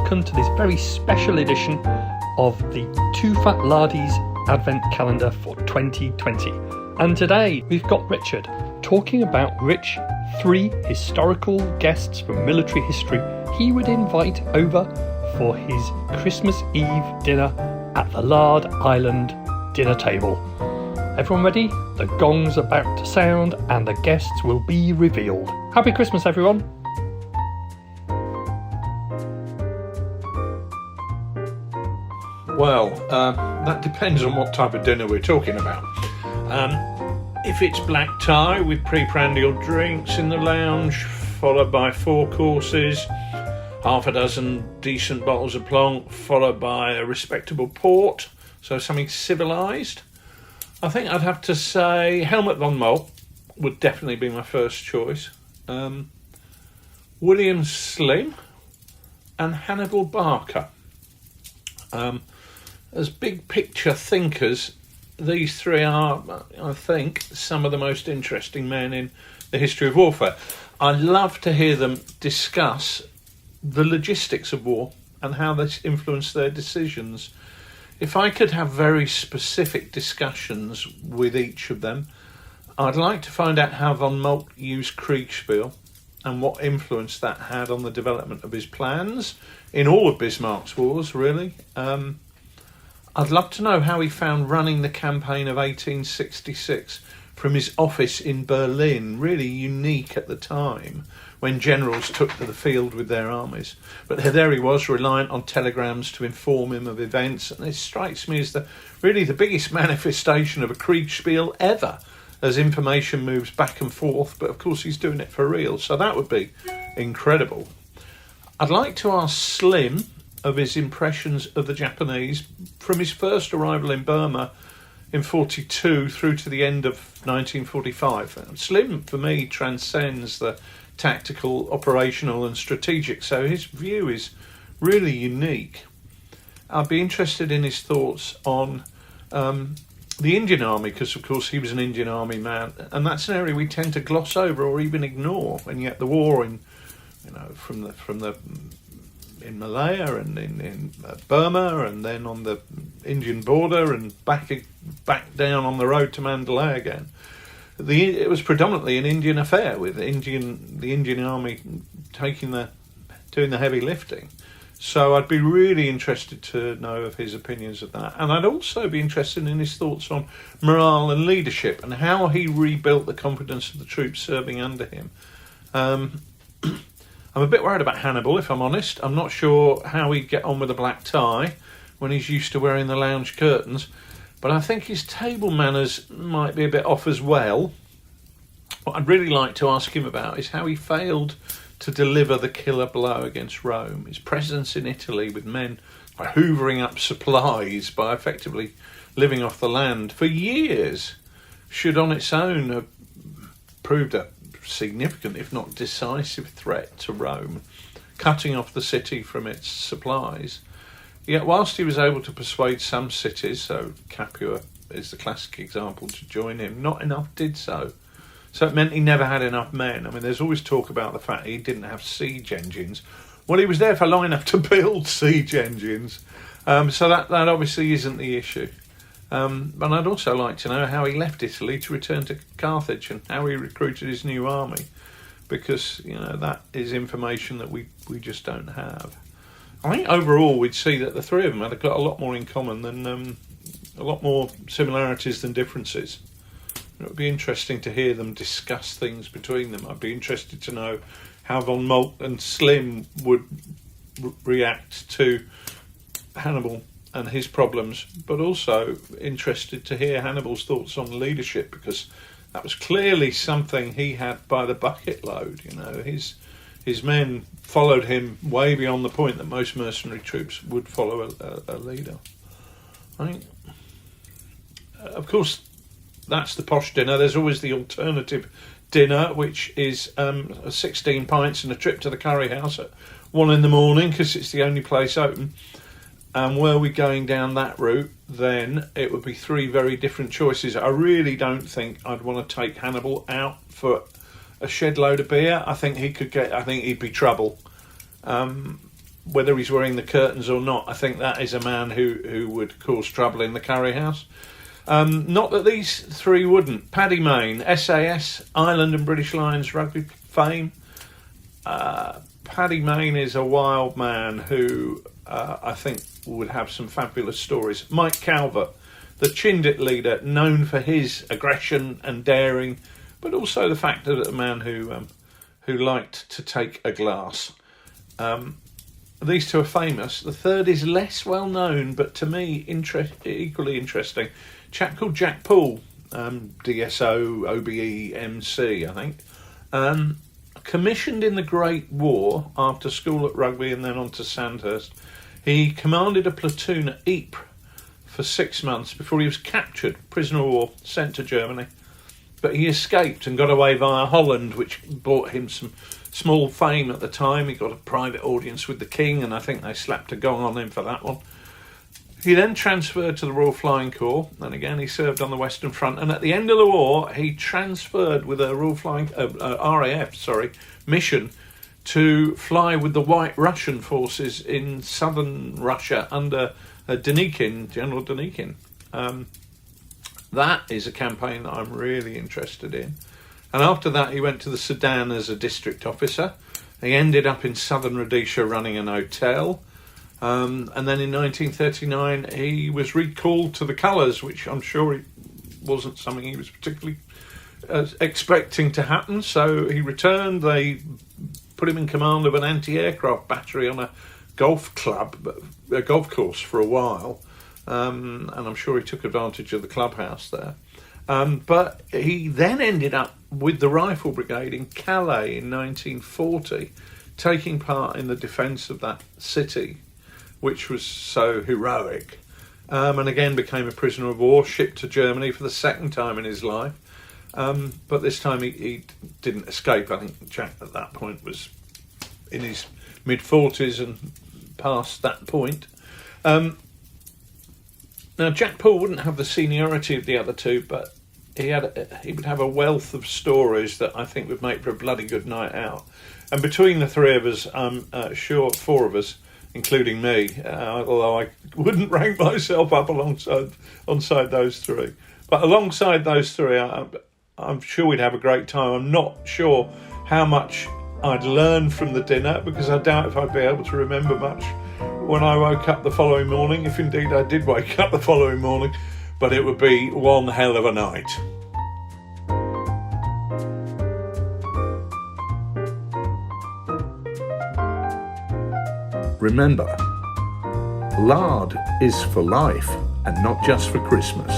welcome to this very special edition of the TooFatLardies Advent Calendar for 2020. And today we've got Richard talking about which 3 historical guests from military history he would invite over for his Christmas Eve dinner at the Lard Island dinner table. Everyone ready? The gong's about to sound and the guests will be revealed. Happy Christmas, everyone! Well, that depends on what type of dinner we're talking about. If it's black tie with pre-prandial drinks in the lounge, followed by 4 courses, half a dozen decent bottles of Plonk, followed by a respectable port, so something civilised, I think I'd have to say Helmut von Moltke would definitely be my first choice. William Slim and Hannibal Barker. As big picture thinkers, these 3 are, I think, some of the most interesting men in the history of warfare. I love to hear them discuss the logistics of war and how this influenced their decisions. If I could have very specific discussions with each of them, I'd like to find out how von Moltke used Kriegspiel and what influence that had on the development of his plans in all of Bismarck's wars, really. I'd love to know how he found running the campaign of 1866 from his office in Berlin, really unique at the time when generals took to the field with their armies. But there he was, reliant on telegrams to inform him of events, and it strikes me as really the biggest manifestation of a Kriegspiel ever, as information moves back and forth, but of course he's doing it for real, so that would be incredible. I'd like to ask Slim of his impressions of the Japanese from his first arrival in Burma in 42 through to the end of 1945. Slim, for me, transcends the tactical, operational and strategic, so his view is really unique. I'd be interested in his thoughts on the Indian Army, because of course he was an Indian Army man, and that's an area we tend to gloss over or even ignore, and yet the war in Malaya and in Burma, and then on the Indian border and back down on the road to Mandalay again. It was predominantly an Indian affair, with the Indian Army doing the heavy lifting. So I'd be really interested to know of his opinions of that, and I'd also be interested in his thoughts on morale and leadership and how he rebuilt the confidence of the troops serving under him. I'm a bit worried about Hannibal, if I'm honest. I'm not sure how he'd get on with a black tie when he's used to wearing the lounge curtains, but I think his table manners might be a bit off as well. What I'd really like to ask him about is how he failed to deliver the killer blow against Rome. His presence in Italy with men by hoovering up supplies, by effectively living off the land for years, should on its own have proved a significant, if not decisive, threat to Rome, cutting off the city from its supplies. Yet whilst he was able to persuade some cities, so Capua is the classic example, to join him, not enough did so. So it meant he never had enough men. I mean, there's always talk about the fact he didn't have siege engines. Well, he was there for long enough to build siege engines, so that obviously isn't the issue. But I'd also like to know how he left Italy to return to Carthage and how he recruited his new army, because that is information that we just don't have. I think overall we'd see that the 3 of them had got a lot more in common than a lot more similarities than differences. It would be interesting to hear them discuss things between them. I'd be interested to know how von Moltke and Slim would react to Hannibal and his problems, but also interested to hear Hannibal's thoughts on leadership, because that was clearly something he had by the bucket load. His men followed him way beyond the point that most mercenary troops would follow a leader. I think, of course, that's the posh dinner. There's always the alternative dinner, which is 16 pints and a trip to the curry house at 1 a.m, because it's the only place open. And were we going down that route, then it would be 3 very different choices. I really don't think I'd want to take Hannibal out for a shed load of beer. I think he'd be trouble. whether he's wearing the curtains or not, I think that is a man who would cause trouble in the curry house. Not that these three wouldn't. Paddy Mayne, SAS, Ireland and British Lions rugby fame. Paddy Mayne is a wild man who I think would have some fabulous stories. Mike Calvert, the Chindit leader, known for his aggression and daring, but also the fact that a man who liked to take a glass. These two are famous. The third is less well known, but to me equally interesting. A chap called Jack Poole, DSO, OBE, MC, I think. Commissioned in the Great War after school at Rugby and then on to Sandhurst. He commanded a platoon at Ypres for 6 months before he was captured, prisoner of war, sent to Germany. But he escaped and got away via Holland, which brought him some small fame at the time. He got a private audience with the King, and I think they slapped a gong on him for that one. He then transferred to the Royal Flying Corps, and again he served on the Western Front. And at the end of the war, he transferred with a Royal Flying RAF mission to fly with the White Russian forces in southern Russia under Denikin, General Denikin. That is a campaign that I'm really interested in. And after that, he went to the Sudan as a district officer. He ended up in southern Rhodesia running an hotel. And then in 1939, he was recalled to the colours, which I'm sure wasn't something he was particularly expecting to happen. So he returned. They put him in command of an anti-aircraft battery on a golf course for a while. And I'm sure he took advantage of the clubhouse there. But he then ended up with the Rifle Brigade in Calais in 1940, taking part in the defence of that city, which was so heroic, and again became a prisoner of war, shipped to Germany for the second time in his life. But this time he didn't escape. I think Jack at that point was in his mid-40s and past that point. Now, Jack Poole wouldn't have the seniority of the other two, but he would have a wealth of stories that I think would make for a bloody good night out. And between the three of us, I'm sure 4 of us, including me, although I wouldn't rank myself up alongside those three. But alongside those three, I'm sure we'd have a great time. I'm not sure how much I'd learn from the dinner, because I doubt if I'd be able to remember much when I woke up the following morning, if indeed I did wake up the following morning, but it would be one hell of a night. Remember, lard is for life and not just for Christmas.